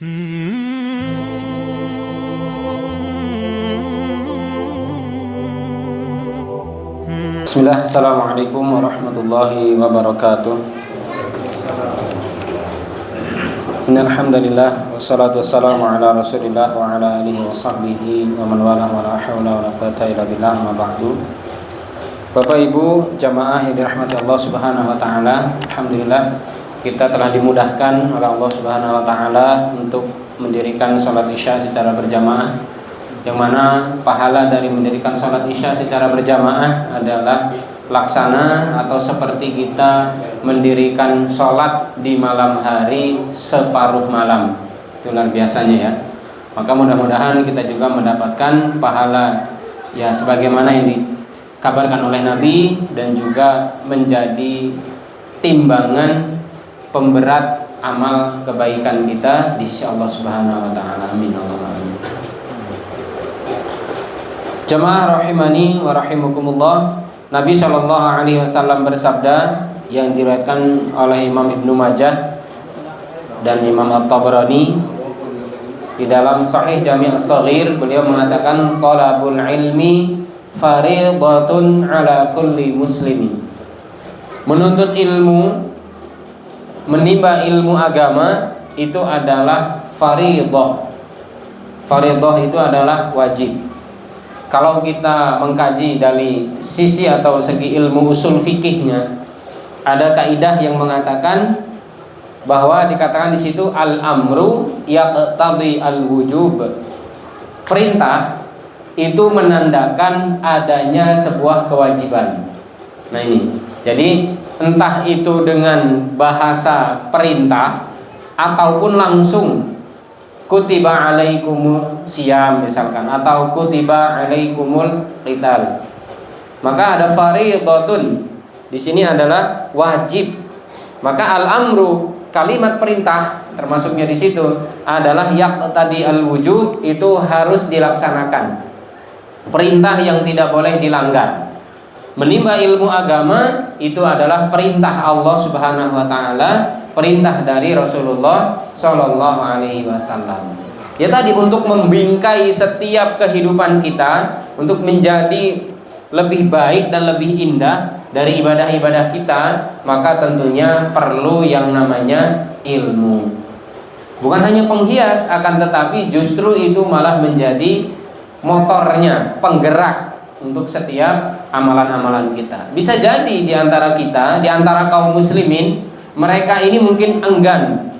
Bismillah, assalamualaikum warahmatullahi wabarakatuh. Innalhamdulillah, wassalatu wassalamu ala rasulillah wa ala alihi wa sahbihi wa man wala wa la hawla wa la quwwata illa billah, ma ba'du. Bapak Ibu jamaah yang dirahmati Allah Subhanahu wa taala, alhamdulillah kita telah dimudahkan oleh Allah Subhanahu wa taala untuk mendirikan salat Isya secara berjamaah, yang mana pahala dari mendirikan salat Isya secara berjamaah adalah laksana atau seperti kita mendirikan salat di malam hari separuh malam. Itu luar biasanya ya. Maka mudah-mudahan kita juga mendapatkan pahala ya sebagaimana yang dikabarkan oleh Nabi, dan juga menjadi timbangan pemberat amal kebaikan kita di sisi Allah Subhanahu wa taala. Amin Allahumma amin. Jamaah rahimani wa rahimakumullah, Nabi Shallallahu alaihi wasallam bersabda yang diriwayatkan oleh Imam Ibnu Majah dan Imam At-Tabrani di dalam Sahih Jami' As-Shaghir, beliau mengatakan talabul ilmi fariidatun ala kulli muslimin. Menuntut ilmu, menimba ilmu agama itu adalah fariidah. Fariidah itu adalah wajib. Kalau kita mengkaji dari sisi atau segi ilmu usul fikihnya, ada kaidah yang mengatakan bahwa dikatakan di situ al-amru yaqtadi al-wujub. Perintah itu menandakan adanya sebuah kewajiban. Nah ini, jadi entah itu dengan bahasa perintah ataupun langsung kutiba alaikumul siyam misalkan, atau kutiba alaikumul qital, maka ada fariidatun di sini adalah wajib. Maka al-amru, kalimat perintah termasuknya di situ adalah yaqtadi al-wujub, itu harus dilaksanakan, perintah yang tidak boleh dilanggar. Menimba ilmu agama itu adalah perintah Allah Subhanahu wa taala, perintah dari Rasulullah Shallallahu alaihi wasallam. Ya tadi, untuk membingkai setiap kehidupan kita untuk menjadi lebih baik dan lebih indah dari ibadah-ibadah kita, maka tentunya perlu yang namanya ilmu. Bukan hanya penghias, akan tetapi justru itu malah menjadi motornya, penggerak untuk setiap amalan-amalan kita. Bisa jadi di antara kita, di antara kaum muslimin, mereka ini mungkin enggan,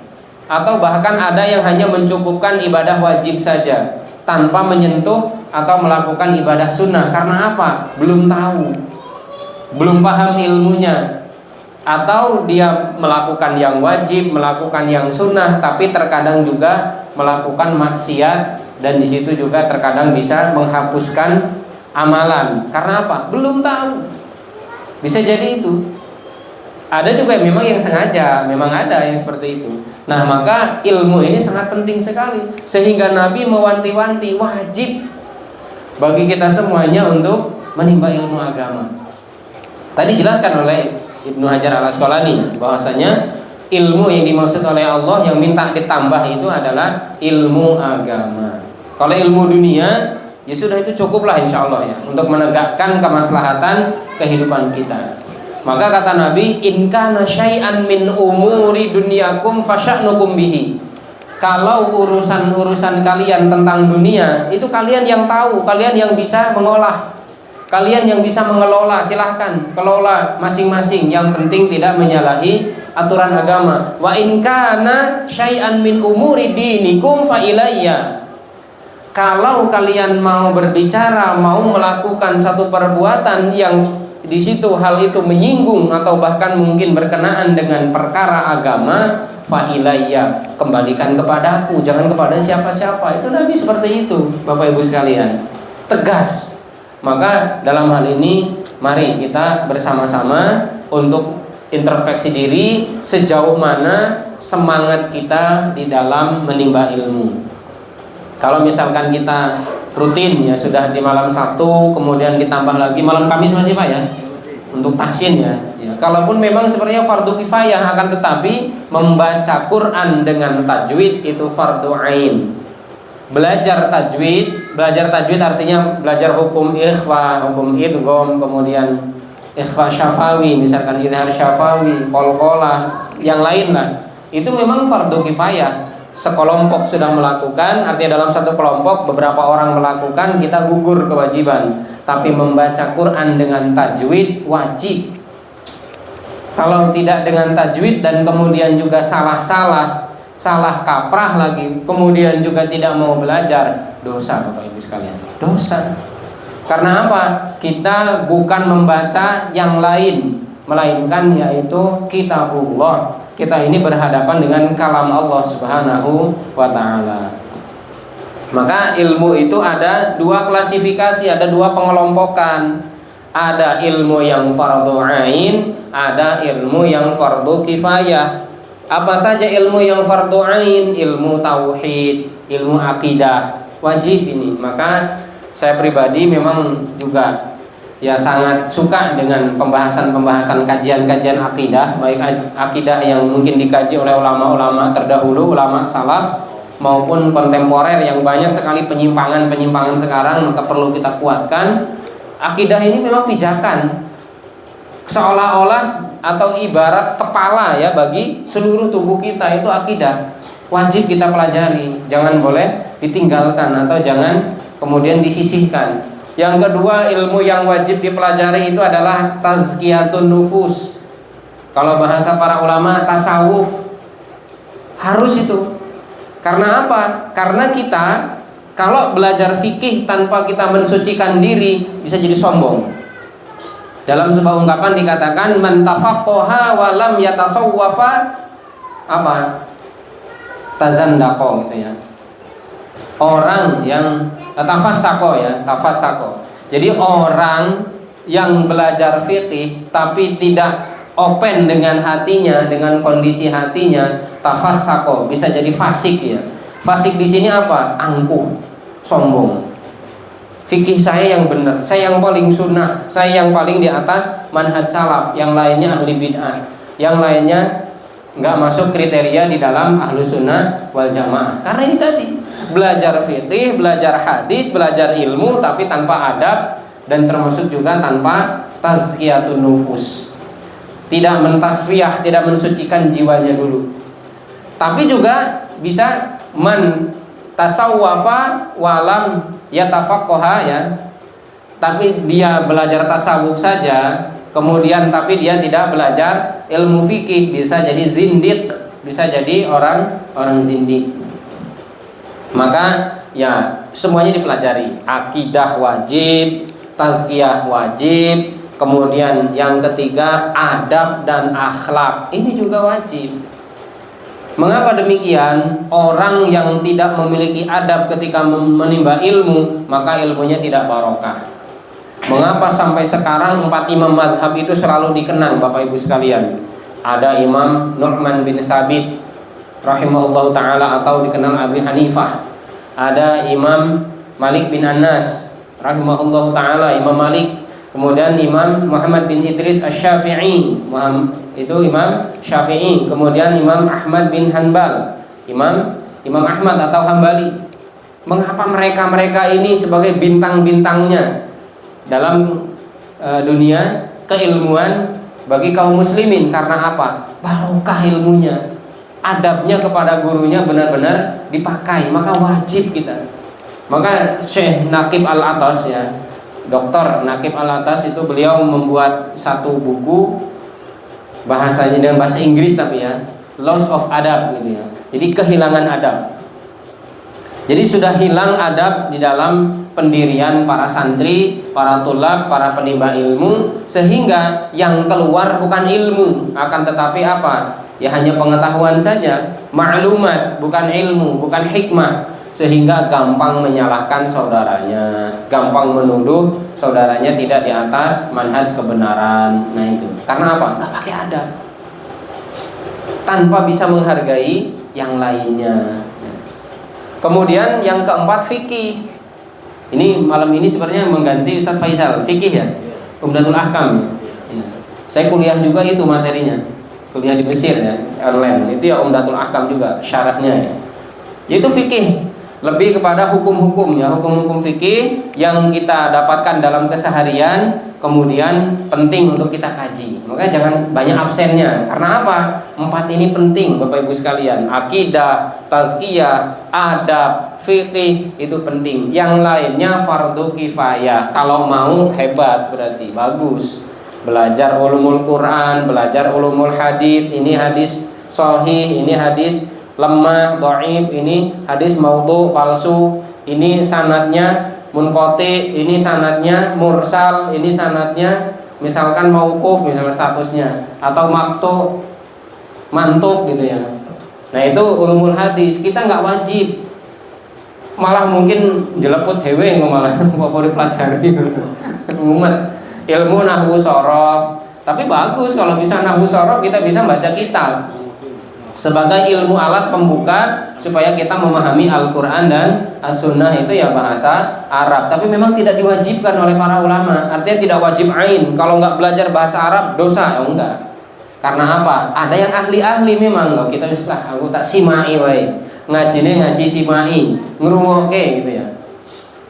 atau bahkan ada yang hanya mencukupkan ibadah wajib saja tanpa menyentuh atau melakukan ibadah sunnah. Karena apa? Belum tahu, belum paham ilmunya. Atau dia melakukan yang wajib, melakukan yang sunnah, tapi terkadang juga melakukan maksiat, dan di situ juga terkadang bisa menghapuskan amalan. Karena apa? Belum tahu. Bisa jadi itu. Ada juga memang yang sengaja, memang ada yang seperti itu. Nah, maka ilmu ini sangat penting sekali, sehingga Nabi mewanti-wanti wajib bagi kita semuanya untuk menimba ilmu agama. Tadi jelaskan oleh Ibnu Hajar Al-Asqalani bahwasanya ilmu yang dimaksud oleh Allah yang minta ditambah itu adalah ilmu agama. Kalau ilmu dunia, ya sudah, itu cukuplah insya Allah ya untuk menegakkan kemaslahatan kehidupan kita. Maka kata Nabi, in kana syai'an min umuri dunyakum fasya'nukum bihi. Kalau urusan-urusan kalian tentang dunia itu kalian yang tahu, kalian yang bisa mengolah, kalian yang bisa mengelola, silahkan kelola masing-masing. Yang penting tidak menyalahi aturan agama. Wa in kana syai'an min umuri dinikum fa ilayya. Kalau kalian mau berbicara, mau melakukan satu perbuatan yang di situ hal itu menyinggung atau bahkan mungkin berkenaan dengan perkara agama, fa ilayya, kembalikan kepadaku, jangan kepada siapa-siapa. Itu Nabi seperti itu, Bapak Ibu sekalian, tegas. Maka dalam hal ini mari kita bersama-sama untuk introspeksi diri, sejauh mana semangat kita di dalam menimba ilmu. Kalau misalkan kita rutin ya sudah di malam Sabtu, kemudian ditambah lagi malam Kamis masih Pak ya? untuk tahsin ya. Kalaupun memang sebenarnya fardu kifayah, akan tetapi membaca Quran dengan tajwid itu fardu ain. Belajar tajwid artinya belajar hukum ikhfa, hukum idgham, kemudian ikhfa syafawi, misalkan idhar syafawi, qalqalah, yang lain lah. Itu memang fardu kifayah. Sekelompok sudah melakukan, artinya dalam satu kelompok beberapa orang melakukan, kita gugur kewajiban. Tapi membaca Quran dengan tajwid wajib. Kalau tidak dengan tajwid dan kemudian juga salah kaprah lagi, kemudian juga tidak mau belajar, dosa Bapak Ibu sekalian, dosa. Karena apa? Kita bukan membaca yang lain, melainkan yaitu kitabullah. Kita ini berhadapan dengan kalam Allah Subhanahu wa ta'ala. Maka ilmu itu ada dua klasifikasi, ada dua pengelompokan. Ada ilmu yang fardu ain, ada ilmu yang fardu kifayah. Apa saja ilmu yang fardu ain? Ilmu tauhid, ilmu akidah, wajib ini. Maka saya pribadi memang juga ya sangat suka dengan pembahasan kajian-kajian akidah, baik akidah yang mungkin dikaji oleh ulama-ulama terdahulu, ulama salaf, maupun kontemporer yang banyak sekali penyimpangan sekarang, maka perlu kita kuatkan. Akidah ini memang pijakan, seolah-olah atau ibarat kepala ya bagi seluruh tubuh kita, itu akidah. Wajib kita pelajari, jangan boleh ditinggalkan atau jangan kemudian disisihkan. Yang kedua, ilmu yang wajib dipelajari itu adalah tazkiyatun nufus. Kalau bahasa para ulama, tasawuf. Harus itu. Karena apa? Karena kita kalau belajar fikih tanpa kita mensucikan diri, bisa jadi sombong. Dalam sebuah ungkapan dikatakan, man tafaqqaha wa lam yatasawwafa apa? Tazandaqo gitu ya. Orang yang tafassaqo ya, tafassaqo. Jadi orang yang belajar fikih tapi tidak open dengan hatinya, dengan kondisi hatinya, tafassaqo, bisa jadi fasik ya. Fasik di sini apa? Angkuh, sombong. Fikih saya yang benar, saya yang paling sunnah, saya yang paling di atas manhaj salaf, yang lainnya ahli bid'ah, yang lainnya nggak masuk kriteria di dalam ahlu sunnah wal jamaah. Karena ini tadi, belajar fikih, belajar hadis, belajar ilmu tapi tanpa adab, dan termasuk juga tanpa tazkiyatun nufus. Tidak mentasfiyah, tidak mensucikan jiwanya dulu. Tapi juga bisa man tasawwafa walam yatafaqqaha ya. Tapi dia belajar tasawuf saja, kemudian tapi dia tidak belajar ilmu fikih, bisa jadi zindiq, bisa jadi orang zindiq. Maka ya semuanya dipelajari. Akidah wajib, tazkiyah wajib, kemudian yang ketiga adab dan akhlak, ini juga wajib. Mengapa demikian? Orang yang tidak memiliki adab ketika menimba ilmu, maka ilmunya tidak barokah. Mengapa sampai sekarang 4 imam madhab itu selalu dikenang Bapak Ibu sekalian? Ada Imam Nu'man bin Thabit rahimahullah ta'ala atau dikenal Abi Hanifah. Ada Imam Malik bin Anas rahimahullah ta'ala, Imam Malik. Kemudian Imam Muhammad bin Idris Asy-Syafi'i, itu Imam Syafi'i. Kemudian Imam Ahmad bin Hanbal, Imam Ahmad atau Hambali. Mengapa mereka ini sebagai bintang-bintangnya dalam dunia keilmuan bagi kaum muslimin? Karena apa? Barokah ilmunya, adabnya kepada gurunya benar-benar dipakai, maka wajib kita. Maka Syekh Naqib Al-Atas ya, Dr. Naqib Al-Atas itu beliau membuat satu buku, bahasanya dengan bahasa Inggris tapi ya, Loss of Adab gitu ya. Jadi kehilangan adab. Jadi sudah hilang adab di dalam pendirian para santri, para tulab, para penimba ilmu, sehingga yang keluar bukan ilmu, akan tetapi apa? Ya hanya pengetahuan saja, maklumat, bukan ilmu, bukan hikmah. Sehingga gampang menyalahkan saudaranya, gampang menuduh saudaranya tidak di atas manhaj kebenaran. Nah itu karena apa? Nggak pakai adab, tanpa bisa menghargai yang lainnya. Kemudian yang keempat, fikih. Ini malam ini sebenarnya mengganti Ustaz Faisal, fikih ya, Umdatul Ahkam. Saya kuliah juga itu materinya, kuliah di Mesir ya, online. Itu ya Umdatul Ahkam juga syaratnya ya. Yaitu fikih, lebih kepada hukum-hukum ya, hukum-hukum fikih yang kita dapatkan dalam keseharian, kemudian penting untuk kita kaji. Makanya jangan banyak absennya. Karena apa? 4 ini penting Bapak Ibu sekalian. Akidah, tazkiyah, adab, fikih itu penting. Yang lainnya fardu kifayah. Kalau mau hebat berarti bagus. Belajar ulumul Quran, belajar ulumul hadis, ini hadis sahih, ini hadis lemah, dhaif, ini hadis maudhu, palsu, ini sanadnya munqati, ini sanadnya mursal, ini sanadnya misalkan mauquf misalnya statusnya, atau maktu, mantuk gitu ya. Nah itu ulumul hadis, kita nggak wajib, malah mungkin jeleput hewe malah mau dipelajari umat ilmu nahwu sorof. Tapi bagus kalau bisa nahwu sorof, kita bisa baca kitab sebagai ilmu alat pembuka supaya kita memahami Al-Quran dan As-Sunnah itu ya bahasa Arab. Tapi memang tidak diwajibkan oleh para ulama. Artinya tidak wajib ain. Kalau nggak belajar bahasa Arab dosa ya enggak. Karena apa? Ada yang ahli-ahli memang. Loh, kita aku tak simai wae. Ngajine ngaji simai, ngrungokke gitu ya.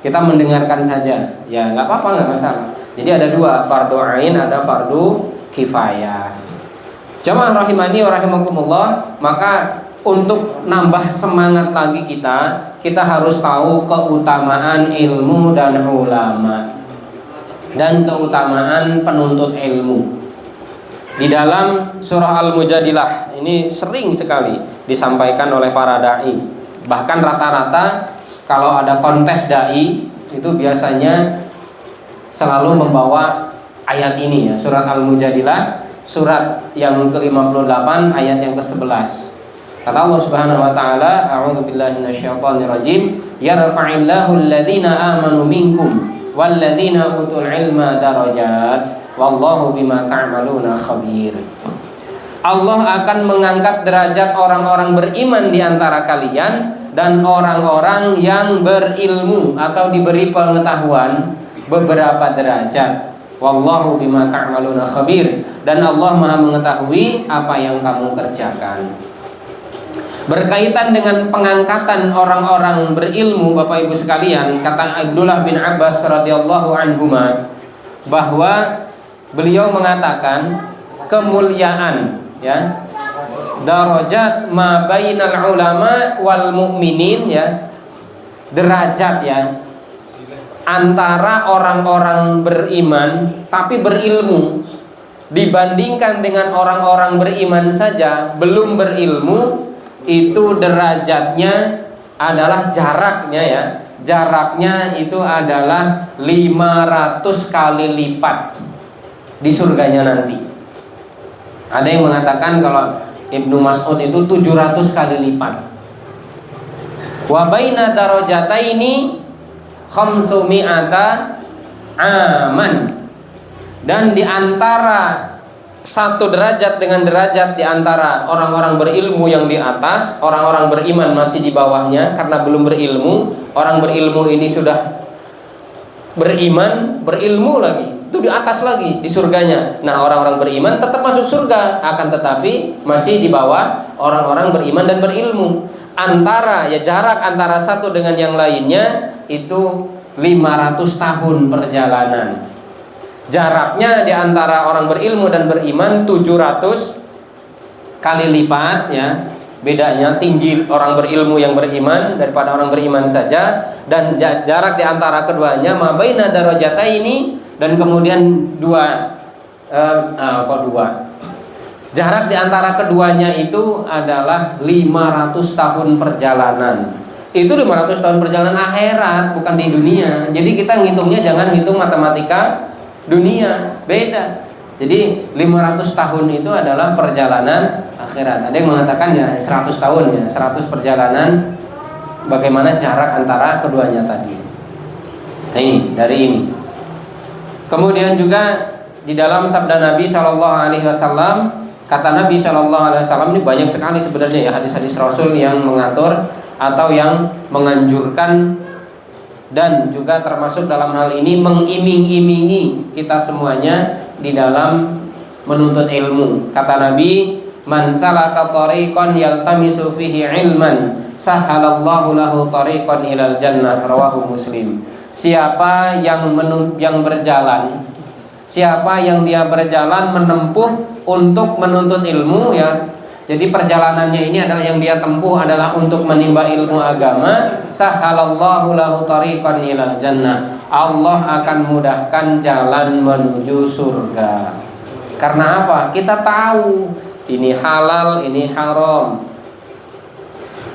Kita mendengarkan saja. Ya nggak apa-apa, nggak masalah. Jadi ada 2, fardu ain, ada fardu kifayah. Jamaah rahimani wa rahimakumullah, maka untuk nambah semangat lagi kita harus tahu keutamaan ilmu dan ulama dan keutamaan penuntut ilmu. Di dalam surah Al-Mujadilah ini sering sekali disampaikan oleh para dai. Bahkan rata-rata kalau ada kontes dai itu biasanya selalu membawa ayat ini ya, surat Al-Mujadilah, surat yang ke-58 ayat yang ke-11. Kata Allah Subhanahu wa taala, a'udzubillahi minasyaitonirrajim, yarfa'illahu alladhina amanu minkum walladzina utul ilma darajat wallahu bima ta'maluna khabir. Allah akan mengangkat derajat orang-orang beriman di antara kalian dan orang-orang yang berilmu atau diberi pengetahuan beberapa derajat. Wallahu bima ta'maluna khabir, dan Allah Maha mengetahui apa yang kamu kerjakan. Berkaitan dengan pengangkatan orang-orang berilmu, Bapak Ibu sekalian, kata Abdullah bin Abbas radhiyallahu anhuma bahwa beliau mengatakan kemuliaan ya, darajat ma bainal ulama wal mu'minin ya, derajat ya antara orang-orang beriman tapi berilmu dibandingkan dengan orang-orang beriman saja belum berilmu, itu derajatnya adalah jaraknya ya, jaraknya itu adalah 500 kali lipat di surganya nanti. Ada yang mengatakan kalau Ibnu Mas'ud itu 700 kali lipat. Wa baina darajataini khamsumi'ata aman, dan di antara satu derajat dengan derajat di antara orang-orang berilmu yang di atas, orang-orang beriman masih di bawahnya karena belum berilmu. Orang berilmu ini sudah beriman, berilmu lagi, itu di atas lagi di surganya. Nah, orang-orang beriman tetap masuk surga, akan tetapi masih di bawah orang-orang beriman dan berilmu. Antara ya, jarak antara satu dengan yang lainnya itu 500 tahun perjalanan. Jaraknya di antara orang berilmu dan beriman 700 kali lipat ya. Bedanya tinggi orang berilmu yang beriman daripada orang beriman saja, dan jarak di antara keduanya ma baina darajataini, dan kemudian jarak di antara keduanya itu adalah 500 tahun perjalanan. Itu 500 tahun perjalanan akhirat, bukan di dunia. Jadi kita ngitungnya jangan ngitung matematika dunia, beda. Jadi 500 tahun itu adalah perjalanan akhirat. Ada yang mengatakan ya 100 tahun ya, 100 perjalanan. Bagaimana jarak antara keduanya tadi. Nah ini, dari ini. Kemudian juga di dalam sabda Nabi SAW, kata Nabi SAW ini banyak sekali sebenarnya ya hadis-hadis Rasul yang mengatur atau yang menganjurkan, dan juga termasuk dalam hal ini mengiming-imingi kita semuanya di dalam menuntut ilmu. Kata Nabi, man salaka tariqan yaltamisu fihi ilman sahhalallahu lahu tariqan ilal jannah, rawahu Muslim. Siapa yang berjalan, siapa yang dia berjalan menempuh untuk menuntut ilmu, ya. Jadi perjalanannya ini adalah yang dia tempuh adalah untuk menimba ilmu agama, sahhalallahu lahu tariqan ilal jannah. Allah akan mudahkan jalan menuju surga. Karena apa? Kita tahu ini halal, ini haram.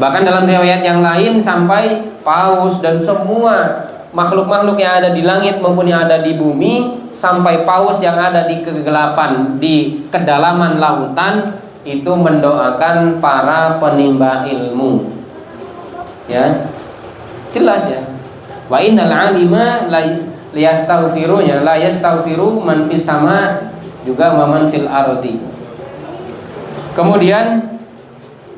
Bahkan dalam riwayat yang lain sampai paus dan semua makhluk-makhluk yang ada di langit maupun yang ada di bumi, sampai paus yang ada di kegelapan, di kedalaman lautan, itu mendoakan para penimba ilmu. Ya. Jelas ya. Wa innal alima la yastaghfirunya la yastaghfiru man fis sama juga wa man fil ardi. Kemudian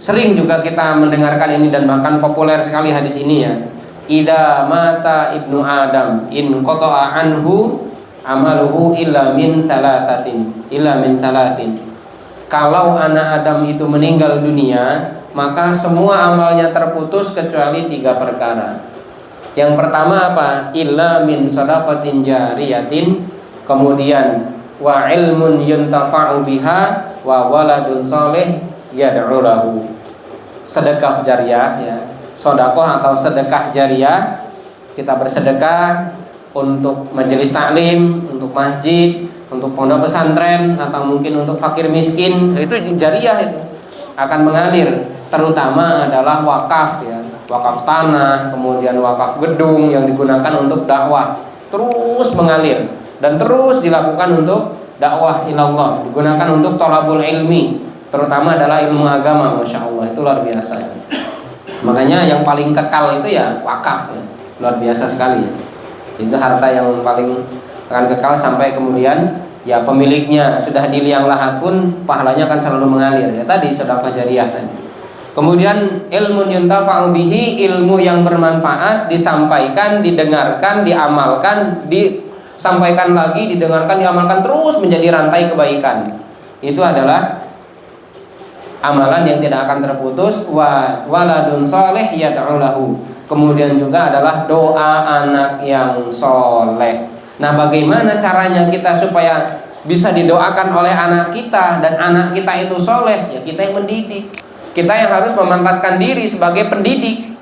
sering juga kita mendengarkan ini dan bahkan populer sekali hadis ini, ya. Idza mata ibnu Adam in qata'a anhu amaluhu illa min thalathatin. Kalau anak Adam itu meninggal dunia, maka semua amalnya terputus kecuali 3 perkara. Yang pertama apa? Illa min shadaqatin jariyatin, kemudian wa ilmun yuntafa'u biha, wa waladun sholih yad'u lahu. Sedekah jariah, ya. Sedekah atau sedekah jariah, kita bersedekah untuk majelis taklim, untuk masjid, untuk pondok pesantren, atau mungkin untuk fakir miskin, itu jariah, itu akan mengalir. Terutama adalah wakaf, ya, wakaf tanah, kemudian wakaf gedung yang digunakan untuk dakwah, terus mengalir dan terus dilakukan untuk dakwah ilallah, digunakan untuk thalabul ilmi, terutama adalah ilmu agama. Masya Allah, itu luar biasa, ya. Makanya yang paling kekal itu ya wakaf, ya. Luar biasa sekali, ya. Itu harta yang paling akan kekal sampai kemudian ya pemiliknya sudah di liang lahat pun pahalanya akan selalu mengalir, ya. Tadi sedekah jariah tadi. Kemudian ilmu yuntafa'u bihi, ilmu yang bermanfaat, disampaikan, didengarkan, diamalkan, disampaikan lagi, didengarkan, diamalkan, terus menjadi rantai kebaikan. Itu adalah amalan yang tidak akan terputus. Wa waladun sholih yad'u lahu. Kemudian juga adalah doa anak yang soleh. Nah, bagaimana caranya kita supaya bisa didoakan oleh anak kita dan anak kita itu soleh? Ya, kita yang mendidik. Kita yang harus memantaskan diri sebagai pendidik.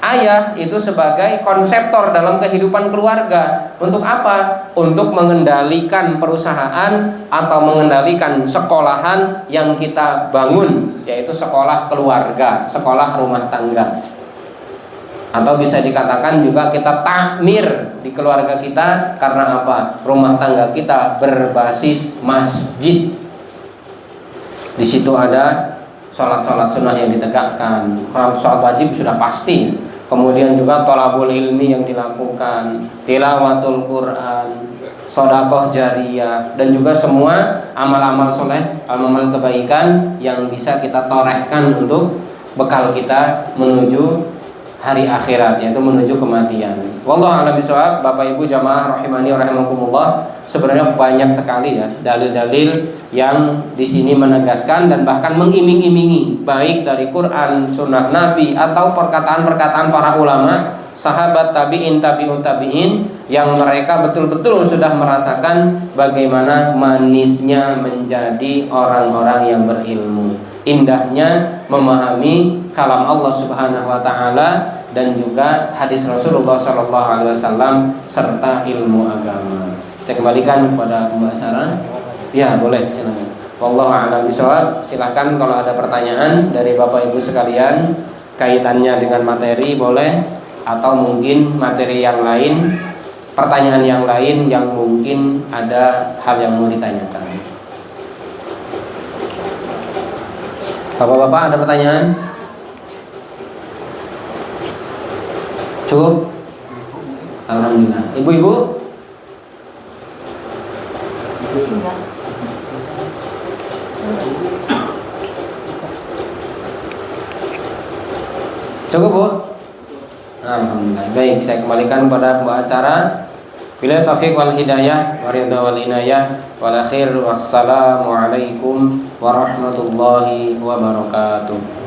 Ayah itu sebagai konseptor dalam kehidupan keluarga. Untuk apa? Untuk mengendalikan perusahaan atau mengendalikan sekolahan yang kita bangun, yaitu sekolah keluarga, sekolah rumah tangga. Atau bisa dikatakan juga kita takmir di keluarga kita. Karena apa? Rumah tangga kita berbasis masjid. Di situ ada sholat-sholat sunnah yang ditegakkan. Kalau sholat wajib sudah pasti. Kemudian juga thalabul ilmi yang dilakukan, tilawatul Quran, sedekah jariyah, dan juga semua amal-amal soleh, amal-amal kebaikan yang bisa kita torehkan untuk bekal kita menuju hari akhirat, yaitu menuju kematian. Wallahu a'lam bishawab. Bapak Ibu jamaah rahimani wa rahimakumullah, sebenarnya banyak sekali ya dalil-dalil yang di sini menegaskan dan bahkan mengiming-imingi, baik dari Quran, sunnah Nabi, atau perkataan-perkataan para ulama, sahabat, tabi'in, tabi'ut tabi'in, yang mereka betul-betul sudah merasakan bagaimana manisnya menjadi orang-orang yang berilmu, indahnya memahami kalam Allah Subhanahu wa taala dan juga hadis Rasulullah sallallahu alaihi wasallam serta ilmu agama. Saya kembalikan kepada pembahasan. Ya, boleh, silakan. Wallahu a'lam bishawab. Silakan kalau ada pertanyaan dari Bapak Ibu sekalian kaitannya dengan materi boleh, atau mungkin materi yang lain, pertanyaan yang lain yang mungkin ada hal yang mau ditanyakan. Bapak-bapak ada pertanyaan? Cukup? Alhamdulillah. Ibu-ibu? Cukup, Bu? Alhamdulillah. Baik, saya kembalikan pada pembawa acara. Bila taufiq wal hidayah wa ridha wal inayah wal akhir wassalamu alaikum warahmatullahi wabarakatuh.